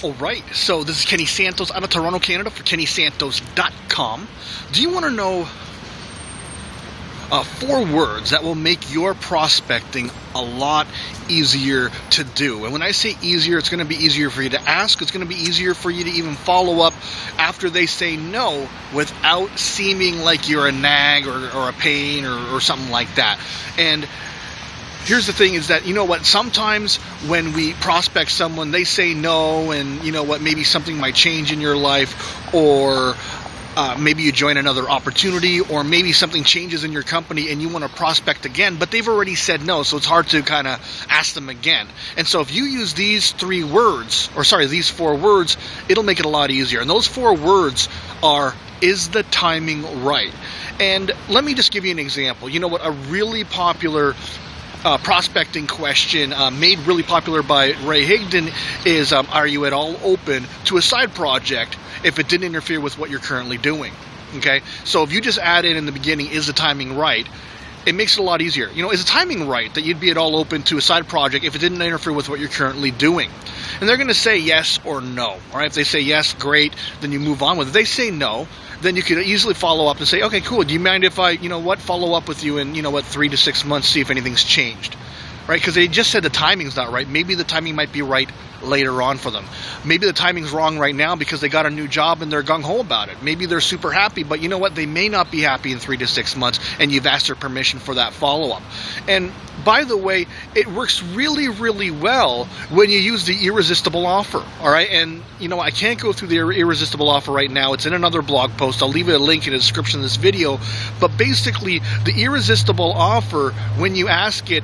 Alright, so this is Kenny Santos out of Toronto, Canada for KennySantos.com. Do you want to know 4 words that will make your prospecting a lot easier to do? And when I say easier, it's going to be easier for you to ask. It's going to be easier for you to even follow up after they say no without seeming like you're a nag or a pain or something like that. And here's the thing is that, you know what, sometimes when we prospect someone, they say no, and you know what, maybe something might change in your life, or maybe you join another opportunity, or maybe something changes in your company and you want to prospect again, but they've already said no, so it's hard to kind of ask them again. And so if you use these 4 words, it'll make it a lot easier. And those 4 words are, is the timing right? And let me just give you an example. You know what, a really popular prospecting question made really popular by Ray Higdon is, are you at all open to a side project if it didn't interfere with what you're currently doing? Okay, so if you just add in the beginning, is the timing right, it makes it a lot easier. You know, is the timing right that you'd be at all open to a side project if it didn't interfere with what you're currently doing? And they're going to say yes or no. All right, if they say yes, great, then you move on with it. If they say no, then you could easily follow up and say, okay, cool, do you mind if I, follow up with you in, 3 to 6 months, see if anything's changed, right? Because they just said the timing's not right. Maybe the timing might be right later on for them. Maybe the timing's wrong right now because they got a new job and they're gung-ho about it. Maybe they're super happy, but you know what? They may not be happy in 3 to 6 months, and you've asked their permission for that follow-up. And by the way, it works really, really well when you use the irresistible offer, all right? And, I can't go through the irresistible offer right now. It's in another blog post. I'll leave a link in the description of this video. But basically, the irresistible offer, when you ask it,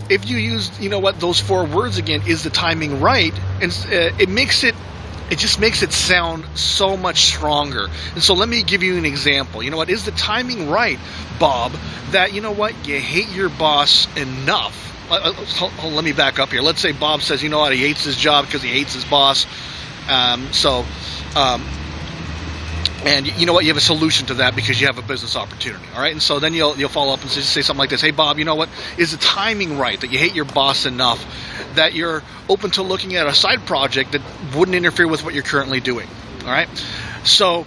if you use, those 4 words again, is the timing right? And it just makes it sound so much stronger. And so let me give you an example. You know what, is the timing right, Bob, that, you hate your boss enough? Let me back up here. Let's say Bob says, he hates his job because he hates his boss. And you know what? You have a solution to that because you have a business opportunity, all right? And so then you'll follow up and say something like this. Hey, Bob, you know what? Is the timing right that you hate your boss enough that you're open to looking at a side project that wouldn't interfere with what you're currently doing, all right? So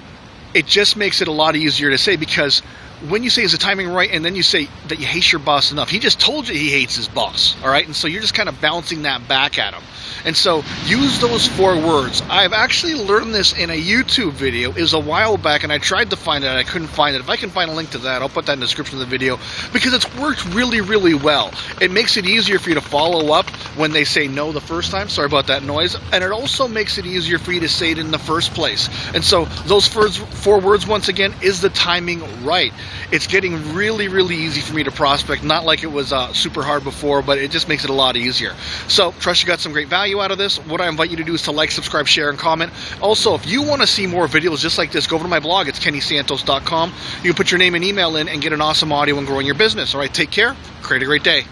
it just makes it a lot easier to say, because when you say, is the timing right, and then you say that you hate your boss enough, he just told you he hates his boss, all right? And so you're just kind of bouncing that back at him. And so use those 4 words. I've actually learned this in a YouTube video. It was a while back, and I tried to find it, and I couldn't find it. If I can find a link to that, I'll put that in the description of the video, because it's worked really, really well. It makes it easier for you to follow up when they say no the first time. Sorry about that noise. And it also makes it easier for you to say it in the first place. And so those 4 words, once again, is the timing right? It's getting really, really easy for me to prospect. Not like it was super hard before, but it just makes it a lot easier. So trust you got some great value out of this. What I invite you to do is to like, subscribe, share, and comment. Also, if you want to see more videos just like this, go over to my blog. It's KennySantos.com. You can put your name and email in and get an awesome audio and growing your business. All right, take care. Create a great day.